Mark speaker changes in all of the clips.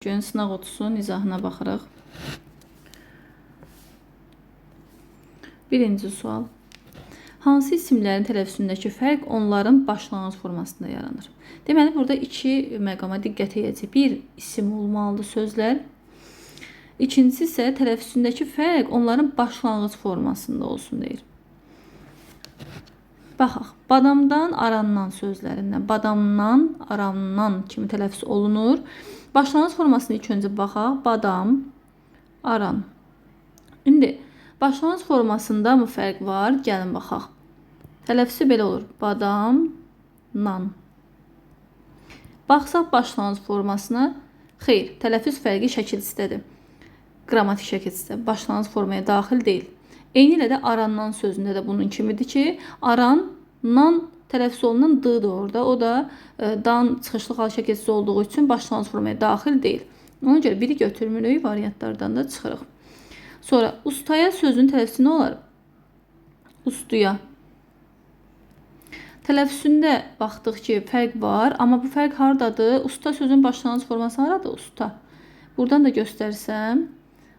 Speaker 1: Gün sınaq 30-un izahına baxırıq. Birinci sual. Hansı isimlərin tələffüzündəki fərq onların başlanğıc formasında yaranır? Deməli, burada iki məqama diqqət edəcək. Bir, isim olmalıdır sözlər. İkincisi isə tələffüzündəki fərq onların başlanğıc formasında olsun deyir. Baxaq, badamdan arandan sözlərindən, badamdan arandan kimi tələffüz olunur. Başlanğıc formasını ilk öncə baxaq, badam, aran. İndi başlanğıc formasında mı fərq var? Gəlin baxaq. Tələffüzü belə olur, badam, nan. Baxsaq başlanğıc formasına, xeyr, tələffüz fərqi şəkilsizdir. Qrammatik şəkilsizdir, başlanğıc formaya daxil deyil. Eyni ilə də arandan sözündə də bunun kimidir ki, aran, nan tələffüz olunan d-dır orada. O da dan çıxışlı xal şəkilsiz olduğu üçün başlanğıc formaya daxil deyil. Ona görə biri götürmürük, variantlardan da çıxırıq. Sonra ustaya sözün tələffüzü nə olar? Ustuya. Tələffüzündə baxdıq ki, fərq var, amma bu fərq hardadır? Usta sözün başlanğıc forması haradır? Usta. Buradan da göstərsəm,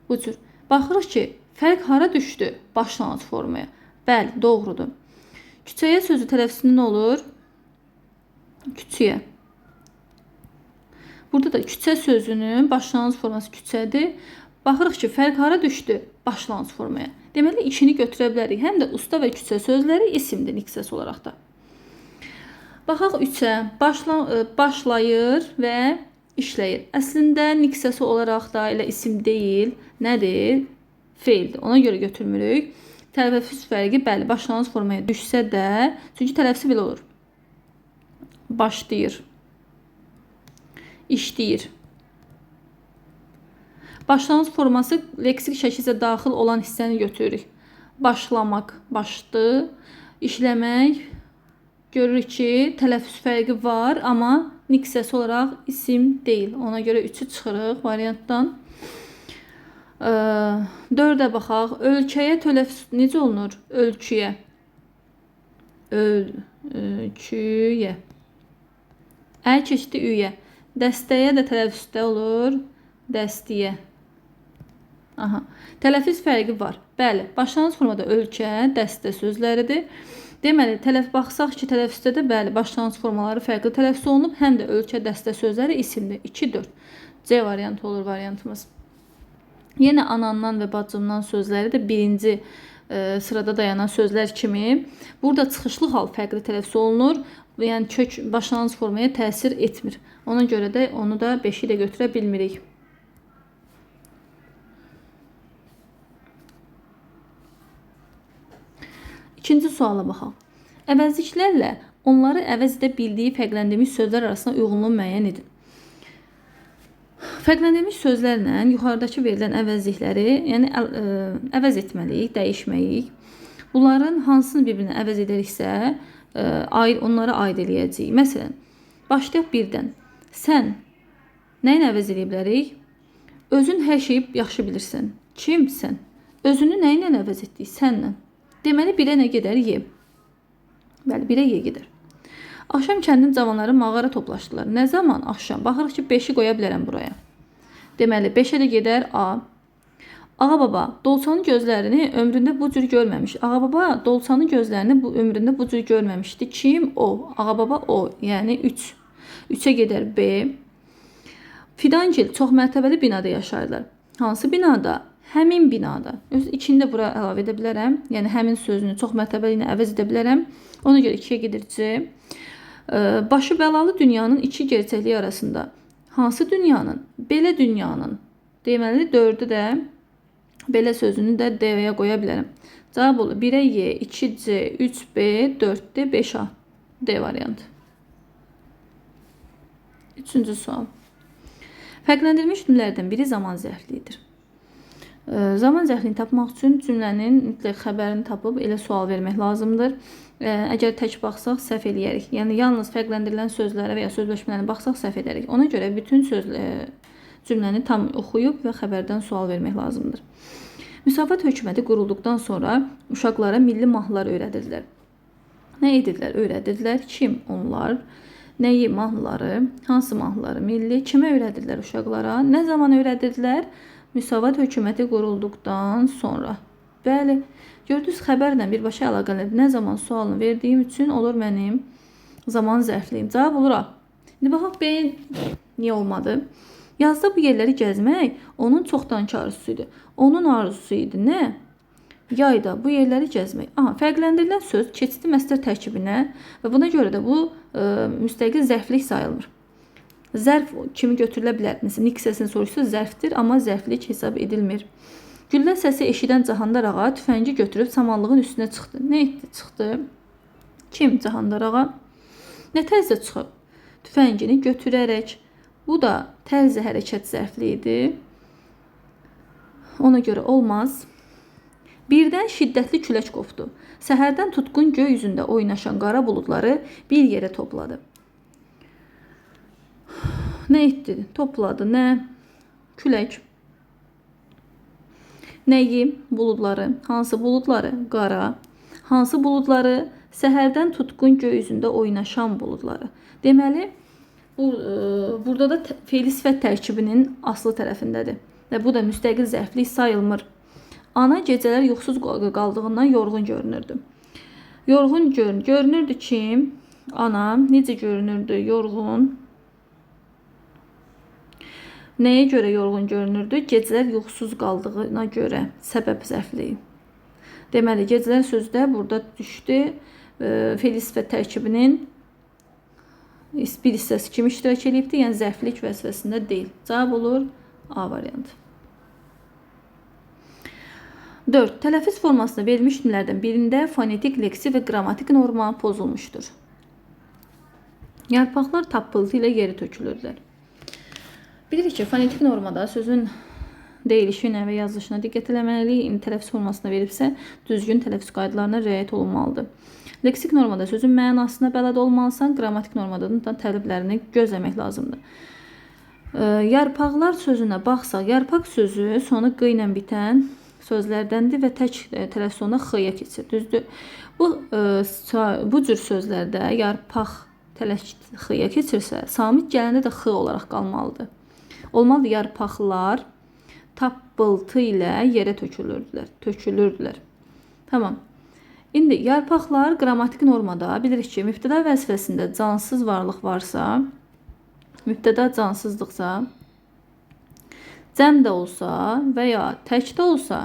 Speaker 1: bu cür. Baxırıq ki, fərq hara düşdü? Başlanğıc formaya. Bəli, doğrudur. Küçəyə sözü tələffüzü nə olur? Küçüyə. Burada da küçə sözünün başlanğıc forması küçədir. Baxırıq ki, fərq hara düşdü? Başlanğıc formaya. Deməli, ikini götürə bilərik. Həm də usta və küçə sözləri isimdir niksəsi olaraq da. Baxaq 3-ə. Başlayır və işləyir. Əslində niksəsi olaraq da elə isim deyil. Nədir? Feildir. Ona görə götürmürük. Tələffüz fərqi bəli başlanğıc formaya düşsə də, çünki tələffüzü belə olur. Başlayır. İşləyir. Başlanğıc forması leksik şəkildə daxil olan hissəni götürürük. Başlamaq, başdı, işləmək. Görürük ki, tələffüz fərqi var, amma niksəsi olaraq isim deyil. Ona görə 3-ü çıxırıq variantdan. 4-ə baxaq. Ölkəyə tələffüz necə olunur? Ölçüyə. Ölçüyə. Əl keçdi üyə. Dəstəyə də tələffüzdə olur. Dəstiyə. Aha. Tələffüz fərqi var. Bəli, başlanğıc formada ölkə, dəstə sözləridir. Deməli, baxsaq ki, tələffüzdə də bəli, başlanğıc formaları fərqli tələffüz olunub, həm də ölkə, dəstə sözləri isimdir. 2-4. C variantı olur variantımız. Yenə anandan və bacımdan sözləri də birinci sırada dayanan sözlər kimi burada çıxışlı hal fərqli tələffüz olunur. Yəni kök başlanğıc formaya təsir etmir. Ona görə də onu da 5-i də götürə bilmirik. İkinci suala baxaq. Əvəzliklərlə onları əvəz edə bildiyi fərqləndirilmiş sözlər arasında uyğunluğu müəyyən edin. Fərqləndirilmiş sözlərlə yuxarıdakı verilən əvəzlikləri, yəni əvəz etməliyik, dəyişməliyik. Bunların hansını bir-birinə əvəz edəriksə, onlara aid eləyəcəyik. Məsələn, başlayaq birdən. Sən nəyin əvəz edə bilərik? Özün hər şeyi yaxşı bilirsən. Kim? Sən. Özünü nə ilə əvəz etdik? Sənlə. Deməli, birə nə gedər? Ye. Bəli, birə ye gedər. Axşam kəndin cavanları mağara toplaşdılar. Nə zaman? Axşam. Baxırıq ki, 5-i qoya bilərəm buraya. Deməli, 5-ə də gedər A. Ağa baba, Dolçanın gözlərini ömründə bu cür görməmiş. Ağa baba, Dolçanın gözlərini ömründə bu cür görməmişdi. Kim? O. Ağa baba o. Yəni 3. 3-ə gedər B. Fidancil çox mərtəbəli binada yaşayırlar. Hansı binada? Həmin binada. Öz içində bura əlavə edə bilərəm. Yəni həmin sözünü çox mərtəbəli ilə əvəz edə bilərəm. Ona görə 2-yə gedir C. Başı bəlalı dünyanın iki gerçəkliyi arasında. Hansı dünyanın? Belə dünyanın. Deməli 4-ü də belə sözünü də D-yə qoya bilərəm. Cavab olur 1-ə Y, 2C, 3B, 4D, 5A. D variantı. Üçüncü sual. Fərqləndirilmiş cümlələrdən biri zaman zərfliyidir. Zaman zərfliyini tapmaq üçün cümlənin mütləq xəbərini tapıb elə sual vermək lazımdır. Əgər tək baxsaq səhv eləyərik. Yəni yalnız fərqləndirilən sözlərə və ya sözləşmələrə baxsaq səhv edərik. Ona görə bütün cümləni tam oxuyub və xəbərdən sual vermək lazımdır. Müsavat hökuməti qurulduqdan sonra uşaqlara milli mahnılar öyrədildilər. Nə edirlər? Öyrədirdilər. Kim? Onlar. Nəyi mahnıları, hansı mahnıları milli, kimə öyrədirlər uşaqlara, nə zaman öyrədirdilər? Müsavat hökuməti qurulduqdan sonra. Bəli, gördünüz xəbərlə birbaşa əlaqəli nə zaman sualını verdiyim üçün olur mənim zaman zərfliyim. Cavab olur A. İndi baxaq beyin niyə olmadı? Yazda bu yerləri gəzmək onun çoxdankı arzusu idi. Onun arzusu idi nə? Yayda bu yerləri gəzmək. Aha, fərqləndirilən söz keçidi məstər tərkibinə və buna görə də bu müstəqil zərflik sayılmır. Zərf kimi götürülə bilər. Məsələn, nik səsini soruşsa zərfdir, amma zərflik hesab edilmir. Güllə səsi eşidən Cahandar ağa tüfəngi götürüb samanlığın üstünə çıxdı. Nə etdi? Çıxdı. Kim? Cahandar ağa. Nə tərzdə çıxıb? Tüfəngini götürərək. Bu da tərzi hərəkət zərfli idi. Ona görə olmaz. Birdən şiddətli külək qopdu. Səhərdən tutqun göy üzündə oynaşan qara buludları bir yerə topladı. Nə etdi? Topladı. Nə? Külək. Nəyi? Buludları. Hansı buludları? Qara. Hansı buludları? Səhərdən tutqun göy üzündə oynaşan buludları. Deməli, burada da fe'li sifət tərkibinin aslı tərəfindədir. Və bu da müstəqil zərflik sayılmır. Ana gecələr yuxusuz qaldığından yorğun görünürdü. Yorğun görünürdü ki, ana necə görünürdü? Yorğun. Nəyə görə yorğun görünürdü? Gecələr yuxusuz qaldığına görə səbəb zərfliyi. Deməli, gecələr sözdə burada düşdü. Fe'li sifət tərkibinin bir hissəsi kim iştirak edibdir? Yəni zərflik vəzifəsində deyil. Cavab olur A variantı. 4. Tələffüz formasında verilmiş cümlələrdən birində fonetik, leksi və qrammatik norma pozulmuşdur. Yarpaqlar tappıltı ilə yeri tökülürlər. Bilirik ki, fonetik normada sözün deyilişinə və yazılışına diqqət eləməliyik. Tələffüz formasında verilibsə, düzgün tələffüz qaydalarına riayət olunmalıdır. Leksik normada sözün mənasına bələd olmalısan, qrammatik normada da tələblərini gözləmək lazımdır. Yarpaqlar sözünə baxsaq, yarpaq sözü sonu q ilə bitən sözlərdəndir və tək tələffüz sonunda x-ya keçir. Düzdür? Bu cür sözlərdə yarpaq x-ya keçirsə, samit gələndə də x olaraq qalmalıdır. Olmalıdır yarpaqlar tappıltı ilə yerə tökülürdülər. Tamam. İndi yarpaqlar qrammatik normada bilirik ki, mübtəda vəzifəsində cansız varlıq varsa, mübtəda cansızlıqsa, cəm də olsa və ya tək də olsa,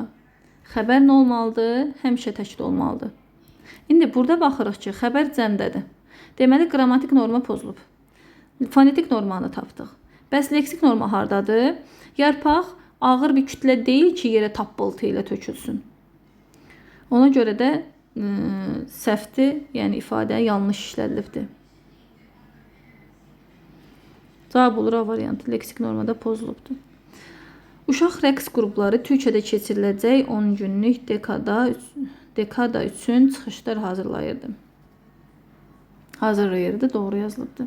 Speaker 1: xəbər nə olmalıdır? Həmişə tək də olmalıdır. İndi burada baxırıq ki, xəbər cəmdədir. Deməli, qrammatik norma pozulub. Fonetik normanı tapdıq. Bəs leksik norma hardadır? Yarpaq ağır bir kütlə deyil ki, yerə tappıltı ilə tökülsün. Ona görə də səhvdir, yəni ifadə yanlış işlədilibdir. Cavab olur A variantı. Leksik normada pozulubdur. Uşaq rəqs qrupları Türkiyədə keçiriləcək 10 günlük dekada üçün çıxışlar hazırlayırdı. Doğru yazılıbdır.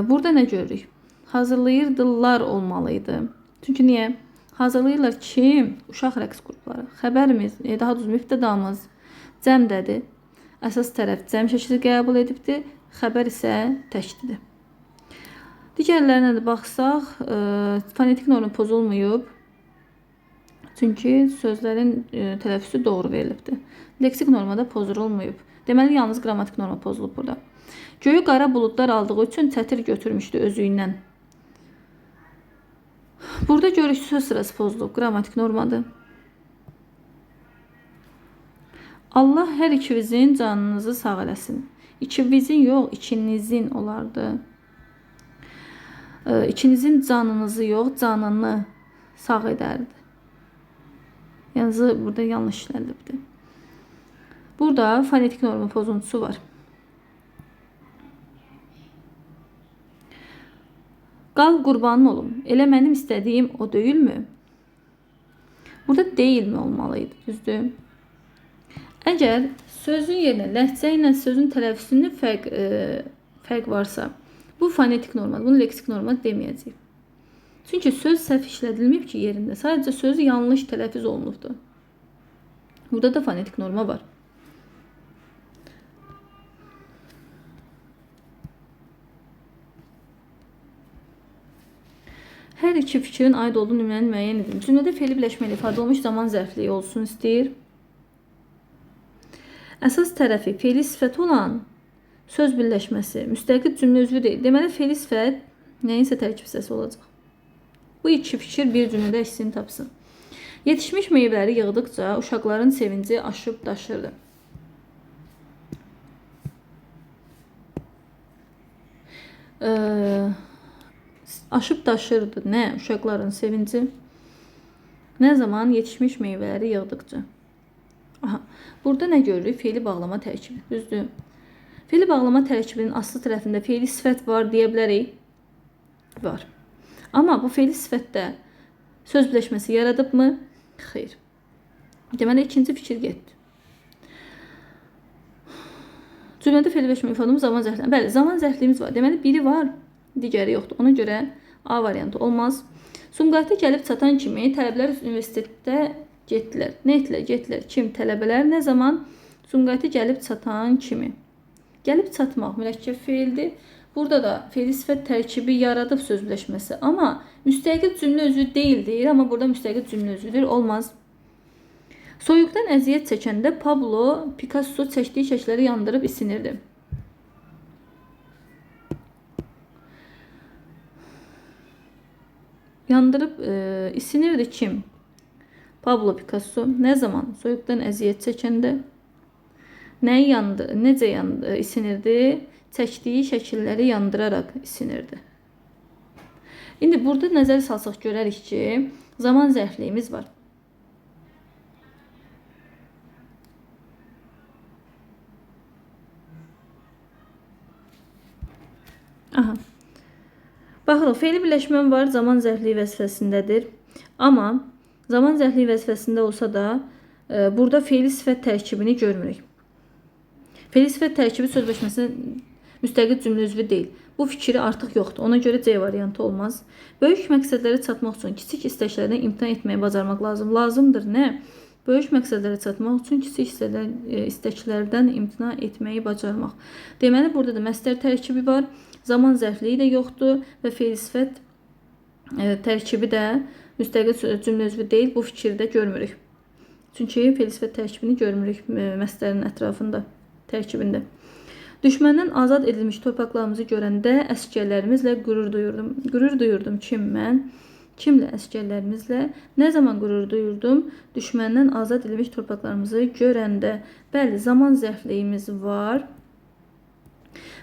Speaker 1: Burada nə görürük? Hazırlayırdılar olmalıydı. Çünki niyə? Hazırlayırlar kim? Uşaq rəqs qrupları. Xəbərimiz, daha düz mübtədamız cəmdədir. Əsas tərəf cəm şəkli qəbul edibdir. Xəbər isə təkdir. Digərlərinə də baxsaq, fonetik norma pozulmayıb. Çünki sözlərin tələffüzü doğru verilibdir. Leksik normada pozulmayıb. Deməli, yalnız qrammatik norma pozulub burada. Göyü qara buludlar aldığı üçün çətir götürmüşdü özü ilə. Burada görürük söz sırası pozulub. Qrammatik normadır. Allah hər ikinizin canınızı sağ eləsin. İkinizin yox, ikinizin olardı. İkinizin canınızı yox, canını sağ edərdi. Yazı burada yanlış işlədilibdir. Burada fonetik norma pozuntusu var. Qal qurbanın olum. Elə mənim istədiyim o deyilmi? Burada deyilmi olmalıydı, düzdür? Əgər sözün yerinə ləhcə ilə sözün tələffüzünün fərq varsa, bu fonetik normadır. Bunu leksik norma deməyəcəyik. Çünki söz səhv işlədilməyib ki yerində. Sadəcə sözü yanlış tələffüz olunubdur. Burada da fonetik norma var. Hər iki fikrin aid olduğu nümunəni müəyyən edin. Cümlədə fe'li birləşməli ifadə olmuş zaman zərfliyi olsun istəyir. Əsas tərəfi fe'li sifət olan söz birləşməsi müstəqil cümlə üzvü deyil. Deməli, fe'li sifət nəyinsə tərkib hissəsi olacaq. Bu iki fikir bir cümlədə əksini tapsın. Yetişmiş meyvələri yığdıqca uşaqların sevinci aşıb daşırdı. Aşıb daşırdı. Nə? Uşaqların sevinci. Nə zaman? Yetişmiş meyvələri yığdıqca. Aha. Burada nə görürük? Fe'li bağlama tərkibi. Düzdür. Fe'li bağlama tərkibinin aslı tərəfində fe'li sifət var deyə bilərik. Var. Amma bu fe'li sifətdə söz birləşməsi yaradıb mı? Xeyr. Deməli, ikinci fikir getdi. Cümlədə fe'li birləşmə ifadəmiz zaman zərfliyimiz. Bəli, zaman zərfliyimiz var. Deməli, biri var, digəri yoxdur. Ona görə A variantı olmaz. Sumqayıta gəlib çatan kimi tələbələr universitetdə getdilər. Nə etdilər? Getdilər. Kim? Tələbələr. Nə zaman? Sumqayıta gəlib çatan kimi. Gəlib çatmaq mürəkkəb feildir. Burada da fe'li sifət tərkibi yaradıb söz birləşməsi. Amma müstəqil cümlə özü deyildir. Amma burada müstəqil cümlə özüdür. Olmaz. Soyuqdan əziyyət çəkəndə Pablo Picasso çəkdiyi şəkilləri yandırıb isinirdi. Yandırıb isinirdi kim? Pablo Picasso. Nə zaman? Soyuqdan əziyyət çəkəndə. Nəyi yandı? Necə yandı? İsinirdi? Çəkdiyi şəkilləri yandıraraq isinirdi. İndi burada nəzər salsaq görərik ki, zaman zərfliyimiz var. Aha. Baxırıq, fe'li birləşmə var, zaman zərfliyi vəzifəsindədir. Amma zaman zərfliyi vəzifəsində olsa da, burada fe'li sifət tərkibini görmürük. Fe'li sifət tərkibi söz birləşməsində müstəqil cümlə üzvü deyil. Bu fikri artıq yoxdur. Ona görə C variantı olmaz. Böyük məqsədlərə çatmaq üçün kiçik istəklərdən imtina etməyi bacarmaq lazım. Lazımdır nə? Böyük məqsədlərə çatmaq üçün kiçik istəklərdən imtina etməyi bacarmaq. Deməli, burada da məsdər tərkibi var. Zaman zərfliyi də yoxdur və fe'li sifət tərkibi də müstəqil cümlə üzvü deyil. Bu fikirdə görmürük. Çünki fe'li sifət tərkibini görmürük məsdərin ətrafında, tərkibində. Düşməndən azad edilmiş torpaqlarımızı görəndə əsgərlərimizlə qürur duyurdum. Qürur duyurdum kim mən? Kimlə? Əsgərlərimizlə. Nə zaman qürur duyurdum? Düşməndən azad edilmiş torpaqlarımızı görəndə. Bəli, zaman zərfliyimiz var.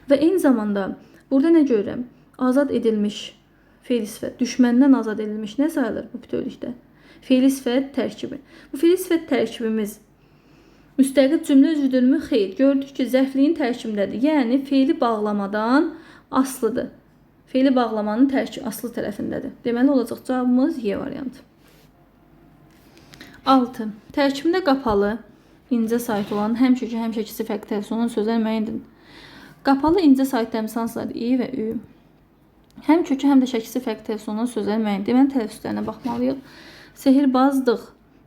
Speaker 1: Və eyni zamanda burada nə görürəm? Azad edilmiş fe'li sifət. Düşməndən azad edilmiş nə sayılır bu bütövlükdə? Fe'li sifət tərkibi. Bu fe'li sifət tərkibimiz müstəqil cümlə üzvüdürmü? Xeyr. Gördük ki, zərfliyin tərkibindədir. Yəni, fe'li bağlamadan aslıdır. Fe'li bağlamanın aslı tərəfindədir. Deməli, olacaq cavabımız Y variantı. 6. Tərkibində qapalı, incə sait olan həmkökü, həmşəkisi fərqli tələffüz olunan sözlər müəyyən edin. Qapalı, incə sait təmsilçiləri İ və Ü. Həmkökü, həm də şəkisi fərqli tələffüz olunan sözlər müəyyən edin. Deməli, tələffüzlərinə baxmalıyıq. Sehirbazlıq.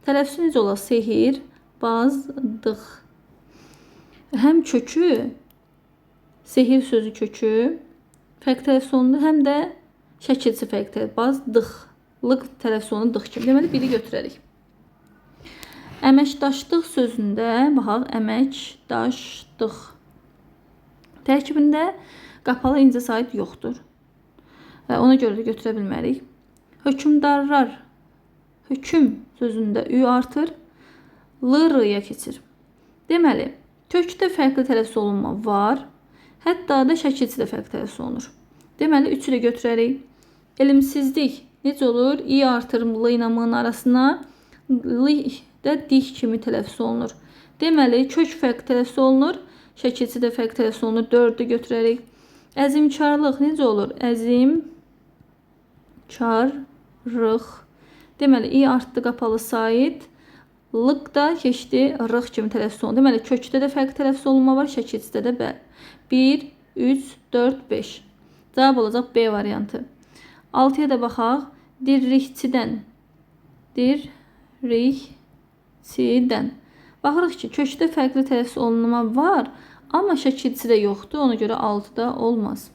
Speaker 1: Tələffüzü necə olar? Sehir, bazdıq. Həm kökü, sehir sözü kökü fərqli tələffüz olunur, həm də şəkilçi fərqli tələffüz. Bazdıq tələffüz olunur dıq kimi. Deməli, biri götürərik. Əməkdaşlıq sözündə, baxaq, əməkdaşlıq tərkibində qapalı incə sait yoxdur. Ona görə də götürə bilmərik. Hökümdarlar, höküm sözündə Ü artır, L-rıya keçir. Deməli, kökdə fərqli tələffüz olunma var, hətta da şəkilçidə fərqli tələffüz olunur. Deməli, 3-ü də götürərik. Elmsizlik necə olur? İ artır L ilə M-nin arasına, L də dik kimi tələffüz olunur. Deməli, kök fərqli tələffüz olunur, şəkilçidə fərqli tələffüz olunur. 4-ü götürərik. Əzimkarlıq necə olur? Əzimkarlıq. Deməli, İ artdı qapalı sait, Lıq da keçdi rıq kimi tələffüz olunur. Deməli, kökdə də fərqli tələffüz olunma var, şəkilçidə də bəli. 1, 3, 4, 5. Cavab olacaq B variantı. 6-ya da baxaq. Dirrikçidən. Dirrikçidən. Baxırıq ki, kökdə fərqli tələffüz olunma var, amma şəkilçidə yoxdur. Ona görə 6-da olmaz.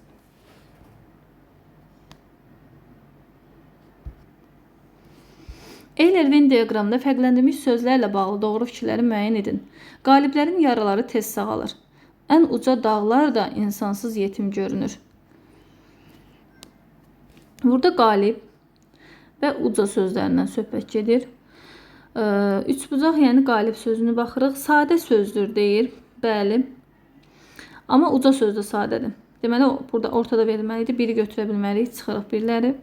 Speaker 1: Euler-Venn diaqramında fərqləndirilmiş sözlərlə bağlı doğru fikirləri müəyyən edin. Qaliblərin yaraları tez sağalır. Ən uca dağlar da insansız yetim görünür. Burada qalib və uca sözlərindən söhbət gedir. Üçbucaq, yəni qalib sözünü baxırıq. Sadə sözdür deyir. Bəli. Amma uca söz də sadədir. Deməli, burada ortada verilməlidir. Biri götürə bilməliyik. Çıxırıq birləri.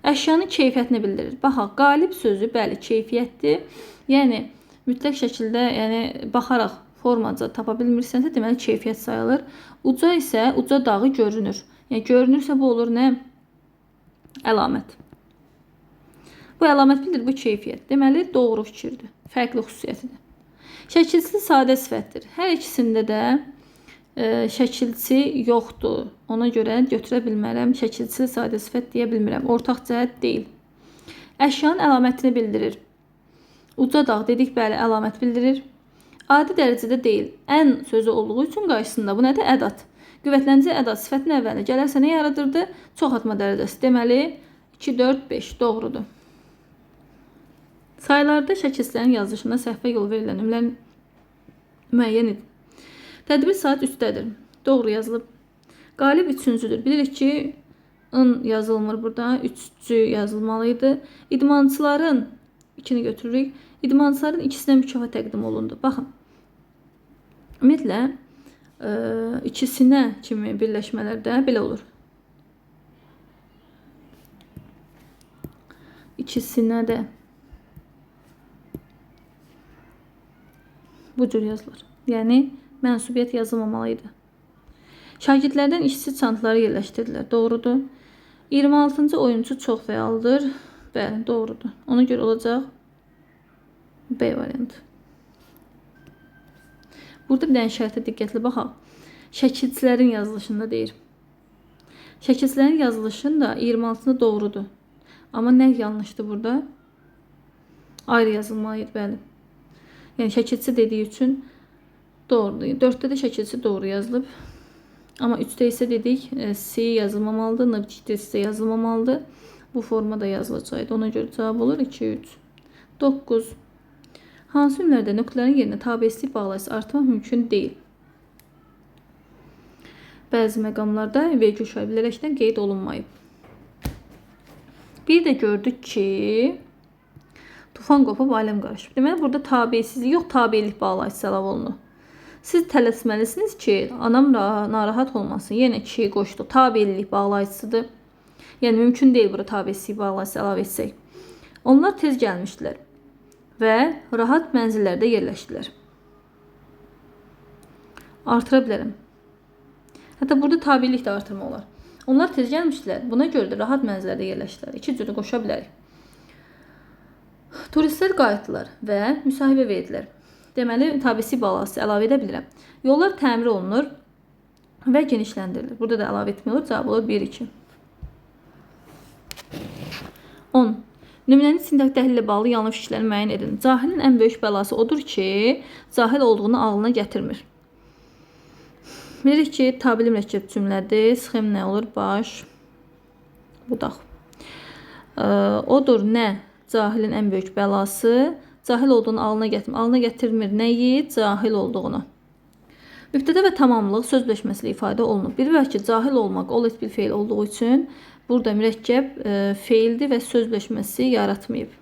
Speaker 1: Əşyanın keyfiyyətini bildirir. Baxaq, qalib sözü bəli keyfiyyətdir. Yəni mütləq şəkildə, yəni baxaraq formaca tapa bilmirsənsə, deməli keyfiyyət sayılır. Uca isə uca dağı görünür. Yəni görünürsə bu olur nə? Əlamət. Bu əlamət bildirir, bu keyfiyyət. Deməli doğru fikirdir. Fərqli xüsusiyyətidir. Şəkilçisi sadə sifətdir. Hər ikisində də şəkilçi yoxdur. Ona görə götürə bilmərəm. Şəkilçisi sadə sifət deyə bilmirəm. Ortaq cəhət deyil. Əşyanın əlamətini bildirir. Uca dağ dedik, bəli, əlamət bildirir. Adi dərəcədə deyil. Ən sözü olduğu üçün qarşısında bu nədir? Ədat. Qüvvətlənici ədat sifətin əvvəlinə gələrsə nə yaradırdı? Çoxaltma dərəcəsi. Deməli 2, 4, 5 doğrudur. Sayılarda şəkilçilərin yazılışında səhvə yol verilən nömrələrin müəyyən edin. Tədbir saat 3-dədir. Doğru yazılıb. Qalib 3-cüdür. Bilirik ki, ın yazılmır burada. 3-cü yazılmalıydı. İdmançıların, ikini götürürük. İdmançıların ikisinə mükafat təqdim olundu. Baxın. Ümumiyyətlə, ikisinə kimi birləşmələrdə belə olur. İkisinə də bu cür yazılır. Yəni, mənsubiyyət yazılmamalıydı. Şagirdlərdən işçi çantaları yerləşdirdilər. Doğrudur. 26-cı oyuncu çox fəaldır. Bəli, doğrudur. Ona görə olacaq B variantı. Burada bir dənə şərtə diqqətli baxaq. Şəkilçilərin yazılışında deyir. Şəkilçilərin yazılışında 26-cı doğrudur. Amma nə yanlışdır burada? Ayrı yazılmalıydı, bəli. Yəni şəkilçi dediyi üçün doğrudur. 4-də də şəkilçi doğru yazılıb. Amma 3-də isə dedik, C yazılmamalıdır, N-də isə yazılmamalıdır. Bu formada yazılacaqdı. Ona görə cavab olur 2, 3. 9. Hansı ünlərdə nöqtələrin yerinə tabeslik bağlayıcısı artmaq mümkün deyil? Bəzi məqamlarda vergül şaibələrəkdən qeyd olunmayıb. Bir də gördük ki, tufan qopub aləm qarışıb. Deməli, burada tabesizlik yox, tabelik bağlayıcısı əlavə olunur. Siz tələsməlisiniz ki, anam narahat olmasın. Yenə ki, qoşdu. Tabelik bağlayıcısıdır. Yəni, mümkün deyil burada tabesizlik bağlayıcısı əlavə etsək. Onlar tez gəlmişdilər və rahat mənzillərdə yerləşdilər. Artıra bilərəm. Hətta burada tabelik də artırma olar. Onlar tez gəlmişdilər. Buna görə də rahat mənzillərdə yerləşdilər. İki cürü qoşa bilərik. Turistlər qayıtdılar və müsahibə verdilər. Deməli, tabesi balası əlavə edə bilirəm. Yollar təmir olunur və genişləndirilir. Burada da əlavə etmək olur. Cavab olur 1, 2. 10. Nümunənin sintak təhlil ilə bağlı yanlış fikirləri müəyyən edin. Cahilin ən böyük bəlası odur ki, cahil olduğunu ağlına gətirmir. Bilirik ki, tabeli mürəkkəb cümlədir. Sxem nə olur? Baş, budaq. Odur nə? Cahilin ən böyük bəlası. Cahil olduğunu ağlına gətirmir. Ağlına gətirmir nəyi? Cahil olduğunu. Mübtədə və tamamlıq söz birləşməsi ilə ifadə olunur. Bilirək ki, cahil olmaq ol et bir feil olduğu üçün burada mürəkkəb feildir və söz birləşməsi yaratmayıb.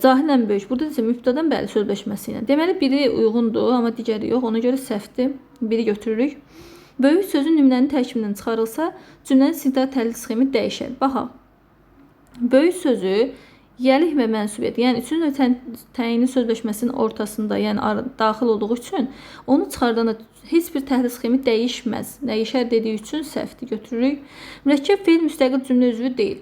Speaker 1: Cahil ən böyük. Burada isə mübtədən bəli söz birləşməsi ilə. Deməli, biri uyğundur, amma digəri yox. Ona görə səhvdir. Biri götürürük. Böyük sözün nümunənin tərkibindən çıxarılsa, cümlənin sintak təhlil sxemi dəyişər. Baxaq. Böyük sözü yəlik və mənsubiyyət, yəni üçün təyini sözləşməsinin ortasında, yəni daxil olduğu üçün onu çıxardanda heç bir təhlil sxemi dəyişməz. Dəyişər dediyi üçün səhvdir. Götürürük. Mürəkkəb feil müstəqil cümlə üzvü deyil.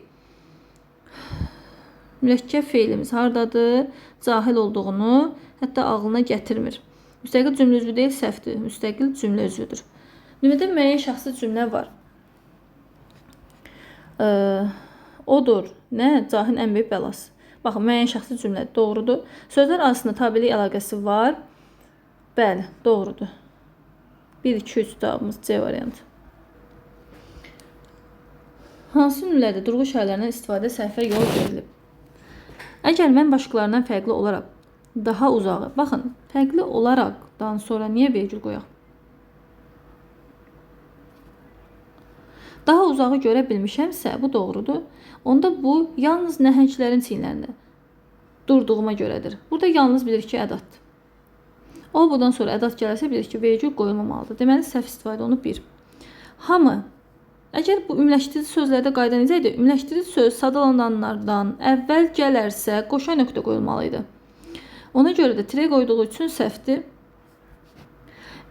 Speaker 1: Mürəkkəb feilimiz hardadır? Cahil olduğunu hətta ağlına gətirmir. Müstəqil cümlə üzvü deyil, səhvdir. Müstəqil cümlə üzvüdür. Nümunədə müəyyən şəxsi cümlə var. Odur. Nə? Cahilin ən böyük bəlası. Baxın, müəyyən şəxsi cümlə doğrudur. Sözlər arasında tabelik əlaqəsi var. Bəli, doğrudur. 1, 2, 3 cavabımız C variantı. Hansı növlərdə durğu şairlərindən istifadə səhvə yol verilib? Əgər mən başqalarından fərqli olaraq daha uzağı, baxın, fərqli olaraqdan sonra niyə vergül qoyaq? Daha uzağı görə bilmişəmsə, bu doğrudur. Onda bu yalnız nəhənglərin çiyinlərində durduğuma görədir. Burada yalnız bilir ki, ədaddır. O, bundan sonra ədad gələrsə bilir ki, vergül qoyulmamalıdır. Deməli, səhv istifadə olunub 1. Hamı. Əgər bu ümumiləşdirici sözlərdə qayda necə idi? Ümumiləşdirici söz sadalananlardan əvvəl gələrsə, qoşa nöqtə qoyulmalıydı. Ona görə də tire qoyduğu üçün səhvdir.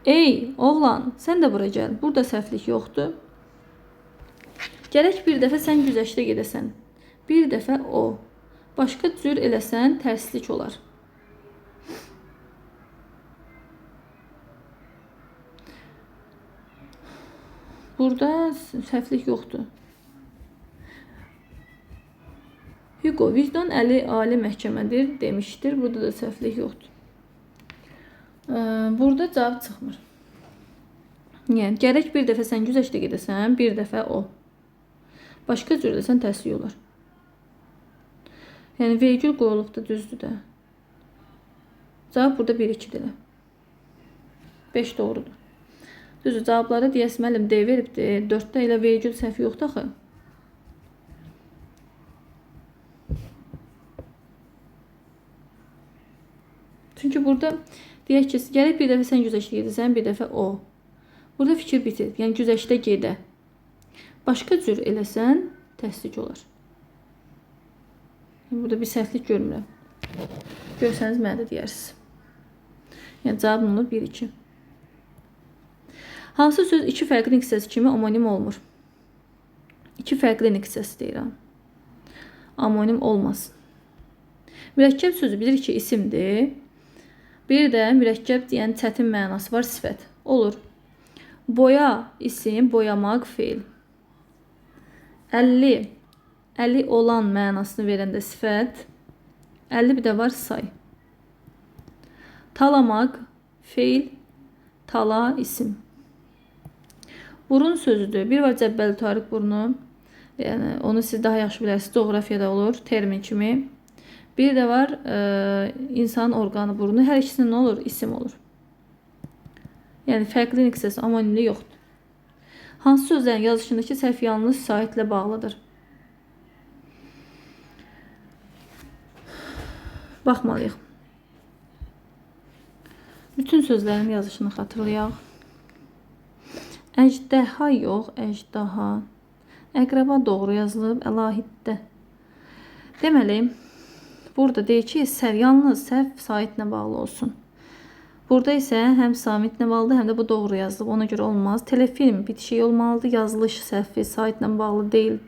Speaker 1: Ey, oğlan, sən də bura gəl. Burada səhvlik yoxdur. Gərək bir dəfə sən güzəştə gedəsən. Bir dəfə o. Başqa cür eləsən tərslik olar. Burada səhvlik yoxdur. Hugo, vicdan əli ali məhkəmədir demişdir. Burada da səhvlik yoxdur. Burada cavab çıxmır. Yəni, gərək bir dəfə sən güzəştə gedəsən, bir dəfə o. Başqa cür eləsən tərslik olar. Yəni, vergül qoyulub da düzdür də. Cavab burada 1-2-dir. 5 doğrudur. Düzdür, cavabları deyəs müəllim D veribdir. 4-də elə vergül səhv yoxdur axı. Çünki burada deyək ki, gərək bir dəfə sən güzəştə gedəsən, bir dəfə o. Burada fikir bitir. Yəni, güzəştə gedə. Başqa cür eləsən tərslik olar. Burada bir səhvlik görmürəm. Görsəniz mənə də deyərsiniz. Yəni, cavabım olur 1-2. Hansı söz iki fərqli niksəsi kimi amonim olmur? İki fərqli niksəsi deyirəm. Amonim olmasın. Mürəkkəb sözü bilir ki, isimdir. Bir də mürəkkəb deyən çətin mənası var, sifət. Olur. Boya, isim, boyamaq, feil. 50. 50 olan mənasını verəndə sifət. 50 bir də var, say. Talamaq, feil, tala, isim. Burun sözüdür. Bir var Cəbbəli Tarıq burnu. Yəni, onu siz daha yaxşı bilərsiniz. Coğrafiyada olur, termin kimi. Bir də var insanın orqanı burnu. Hər ikisinin nə olur? İsim olur. Yəni, fərqli niksəsi, amonimli yoxdur. Hansı sözlərin yazışındakı səhv yalnız şahidlə bağlıdır? Baxmalıyıq. Bütün sözlərin yazışını xatırlayaq. Əjdəha yox, əjdaha. Əqrəba doğru yazılıb, əlahiddə. Deməli, burada deyir ki, yalnız səhv saitlə bağlı olsun. Burada isə həm samitlə bağlıdır, həm də bu doğru yazılıb. Ona görə olmaz. Telefilm bitişik olmalıdır. Yazılış səhvi saitlə bağlı deyil.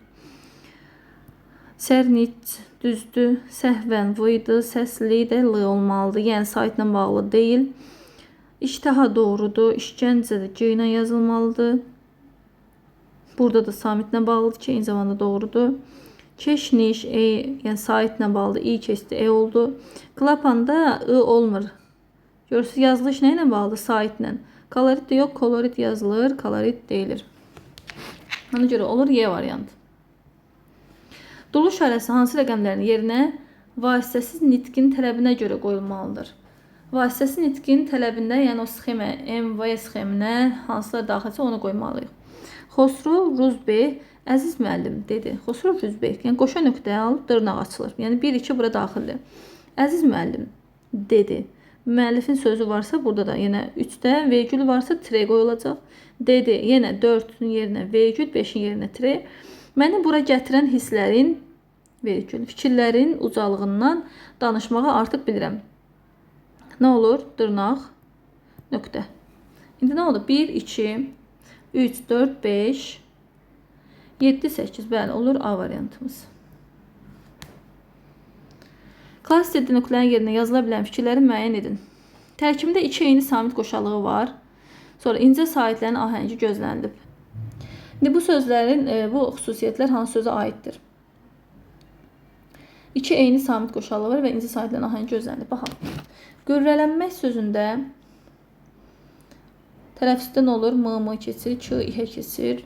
Speaker 1: Sərnic düzdür. Səhvən vıydı. Səsli də l olmalıdır. Yəni saitlə bağlı deyil. İştaha doğrudur. İşgəncə də g ilə yazılmalıdır. Burada da samitlə bağlıdır ki, eyni zamanda doğrudur. Keşniş, yəni saitlə bağlı i keçdi, oldu. Klapanda ı olmur. Görürsünüz, yazılış nə ilə bağlıdır? Saitlə. Kolorit də yox, kolorit yazılır, kolorit deyilir. Ona görə olur Y variantı. Dolu işarəsi hansı rəqəmlərin yerinə vasitəsiz nitqin tələbinə görə qoyulmalıdır? Vasitəsiz nitqin tələbində, yəni o sxemə, MV sxeminə hansılar daxilsə onu qoymalıyıq. Xosrov Ruzbey, əziz müəllim, dedi. Xosrov Ruzbey, yəni qoşa nöqtəyə alıb dırnaq açılır. Yəni 1-2 bura daxildir. Əziz müəllim, dedi. Müəllifin sözü varsa burada da yenə 3-də, vergül varsa tire qoyulacaq. Dedi, yenə 4-ün yerinə vergül, 5-in yerinə tire. Məni bura gətirən hisslərin, vergül, fikirlərin ucalığından danışmağı artıq bilirəm. Nə olur? Dırnaq, nöqtə. İndi nə oldu? 1, 2, 3, 4, 5, 7, 8. Bəli, olur A variantımız. Klaster nöqtələrin yerinə yazıla bilən fikirləri müəyyən edin. Tərkibində 2 eyni samit qoşalığı var. Sonra incə saitlərin ahəngi gözlənilib. İndi bu sözlərin, bu xüsusiyyətlər hansı sözə aiddir? 2 eyni samit qoşalığı var və incə saitlərin ahəngi gözlənilib. Baxalım. Qürrələnmək sözündə tələffüzdə nə olur? M keçir, Q, İH keçir.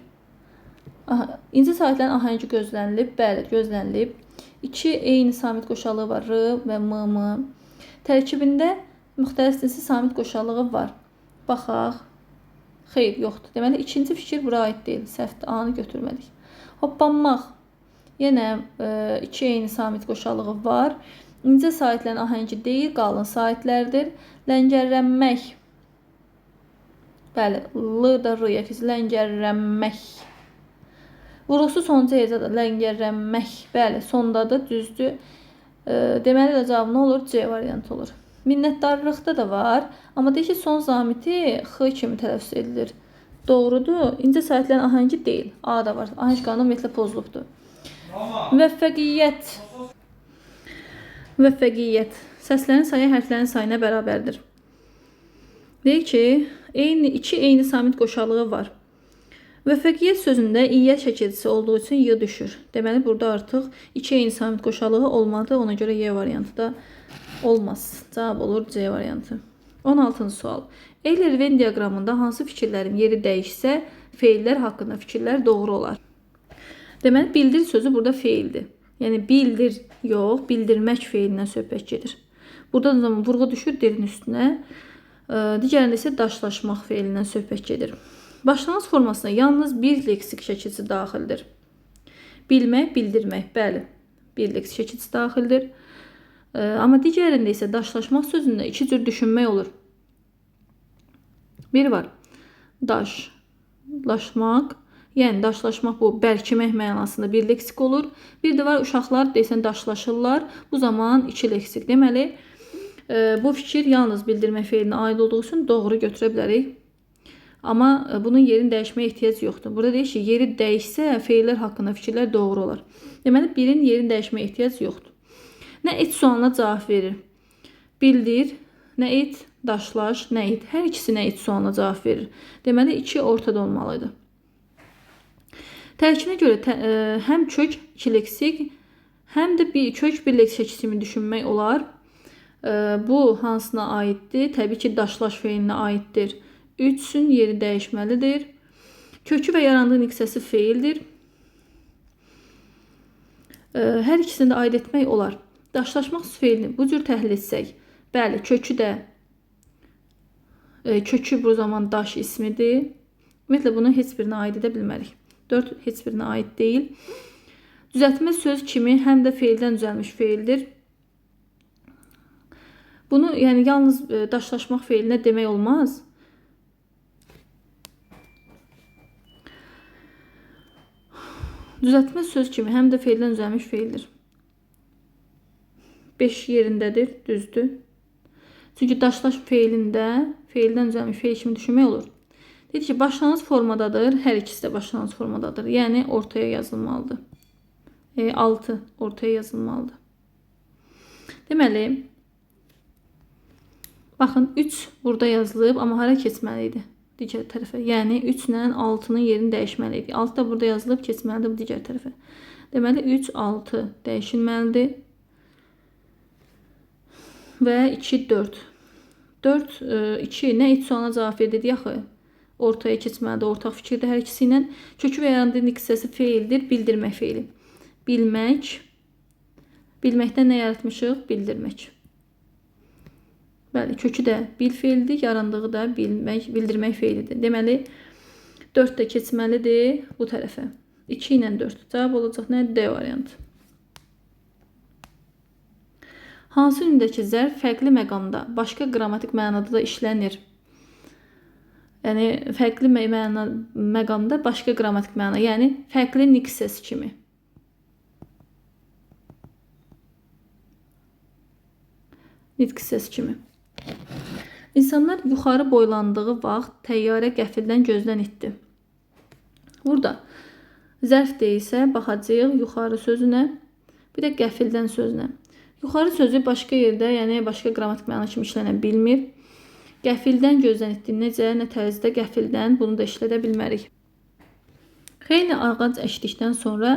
Speaker 1: İnci saitlərin ahəngi gözlənilib. Bəli, gözlənilib. 2 eyni samit qoşalığı var. R və M. Tərkibində müxtəlif cinsi samit qoşalığı var. Baxaq. Xeyr, yoxdur. Deməli, ikinci fikir bura aid deyil. Səhvdir. A-nı götürmədik. Hoppanmaq. Yenə 2 eyni samit qoşalığı var. İncə saitlərin ahəngi deyil, qalın saitlərdir. Ləngərlənmək. Bəli, L da R-ya keçir. Ləngərlənmək. Vuruqsuz sonuncu hecadır. Ləngərlənmək. Bəli, sondadır, düzdür. Deməli də cavab nə olur? C variantı olur. Minnətdarlıqda da var. Amma deyir ki, son zamiti X kimi tələffüz edilir. Doğrudur. İncə saitlərin ahəngi deyil. A da var. Ahəng qanunu ümumiyyətlə pozulubdur. Müvəffəqiyyət. Müvəffəqiyyət. Səslərin sayı hərflərin sayına bərabərdir. Deyir ki, 2 eyni samit qoşalığı var. Müvəffəqiyyət sözündə İ şəkilçisi olduğu üçün Y düşür. Deməli, burada artıq 2 eyni samit qoşalığı olmadı. Ona görə Y variantı da olmaz. Cavab olur C variantı. 16-cı sual. Eyler-Venn diaqramında hansı fikirlərin yeri dəyişsə, feillər haqqında fikirlər doğru olar. Deməli, bildir sözü burada feildir. Yəni, bildir yox, bildirmək feilindən söhbət gedir. Burada da zaman vurğu düşür dirin üstünə. Digərində isə daşlaşmaq feilindən söhbət gedir. Başlanğıc formasına yalnız bir leksik şəkilçisi daxildir. Bilmək, bildirmək, bəli, bir leksik şəkilçisi daxildir. Amma digərində isə daşlaşmaq sözündə 2 cür düşünmək olur. Bir var, daşlaşmaq, yəni daşlaşmaq bu bərkimək mənasında bir leksik olur. Bir də var, uşaqlar deyəsən daşlaşırlar, bu zaman 2 leksik. Deməli, bu fikir yalnız bildirmək feilinə aid olduğu üçün doğru götürə bilərik. Amma bunun yerini dəyişməyə ehtiyac yoxdur. Burada deyir ki, yeri dəyişsə feillər haqqında fikirlər doğru olar. Deməli, birin yerini dəyişməyə ehtiyac yoxdur. Nə et sualına cavab verir? Bildir, nə et, daşlaş, nə et. Hər ikisi nə et sualına cavab verir. Deməli, 2 ortada olmalıdır. Tərkibinə görə həm kök 2 leksik, həm də kök 1 leksik kimi düşünmək olar. Bu hansına aiddir? Təbii ki, daşlaş feilinə aiddir. 3-ün yeri dəyişməlidir. Kökü və yarandığı hissəsi feildir. Hər ikisini də aid etmək olar. Daşlaşmaq feilini bu cür təhlil etsək, bəli, kökü bu zaman daş ismidir. Ümumiyyətlə, bunu heç birinə aid edə bilmərik. 4 heç birinə aid deyil. Düzəltmə söz kimi həm də feildən düzəlmiş feildir. Bunu yəni yalnız daşlaşmaq feilinə demək olmaz. Düzəltmə söz kimi həm də feildən düzəlmiş feildir. 5 yerindədir, düzdür. Çünki daşlaş feilində feildən düzəlmiş feil kimi düşünmək olur. Dedi ki, başlanğıc formadadır, hər ikisi də başlanğıc formadadır. Yəni, ortaya yazılmalıdır. 6 ortaya yazılmalıdır. Deməli, baxın, 3 burada yazılıb, amma hara keçməli idi? Digər tərəfə. Yəni, 3 ilə 6-nın yerini dəyişməli idi. 6 da burada yazılıb, keçməlidir bu digər tərəfə. Deməli, 3, 6 dəyişilməlidir. Və 2, 4. 4, 2 nə et sualına cavab verdi yaxı? Ortaya keçməlidir, ortaq fikirdə hər ikisi ilə. Kökü və yarandığı hissəsi feildir, bildirmək feili. Bilmək. Bilməkdən nə yaratmışıq? Bildirmək. Bəli, kökü də bil feildir, yarandığı da bildirmək feilidir. Deməli, 4 də keçməlidir bu tərəfə. 2 ilə 4. Cavab olacaq nə? D variantı. Hansı ünündəki zərf fərqli məqamda, başqa qrammatik mənada da işlənir? Yəni, fərqli məqamda başqa qrammatik məna, yəni fərqli nikses kimi. Nikses kimi. İnsanlar yuxarı boylandığı vaxt təyyarə qəfildən gözdən itdi. Burada zərf deyilsə, baxacağıq yuxarı sözünə, bir də qəfildən sözünə. Yuxarı sözü başqa yerdə, yəni başqa qrammatik məna kimi işlənə bilmir. Qəfildən gözdən itdi. Necə, nə tərzdə qəfildən bunu da işlədə bilmərik. Xeyli ağac əkdikdən sonra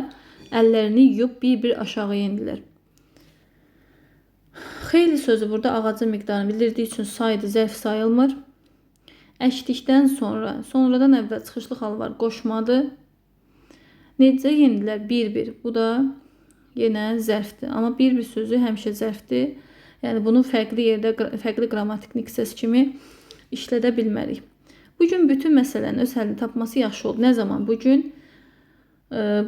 Speaker 1: əllərini yuyub bir-bir aşağı endilər. Xeyli sözü burada ağacın miqdarını bildirdiyi üçün saydı, zərf sayılmır. Əkdikdən sonra, sonradan əvvəl çıxışlı hal var, qoşmadı. Necə yenilər? Bir-bir. Bu da yenə zərfdir. Amma bir-bir sözü həmişə zərfdir. Yəni bunu fərqli yerdə, fərqli qrammatik niksəsi kimi işlədə bilmərik. Bu gün bütün məsələnin öz həllini tapması yaxşı oldu. Nə zaman? Bu gün.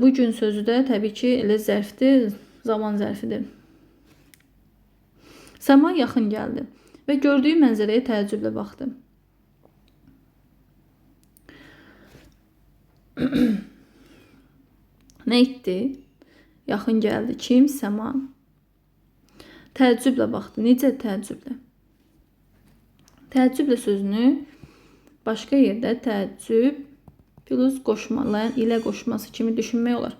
Speaker 1: Bu gün sözü də təbii ki, elə zərfdir, zaman zərfidir. Səma yaxın gəldi və gördüyü mənzərəyə təəccüblə baxdı. Nə etdi? Yaxın gəldi. Kim? Səma. Təəccüblə baxdı. Necə təəccüblə? Təəccüblə sözünü başqa yerdə təəccüb plus qoşmalı ilə qoşması kimi düşünmək olar.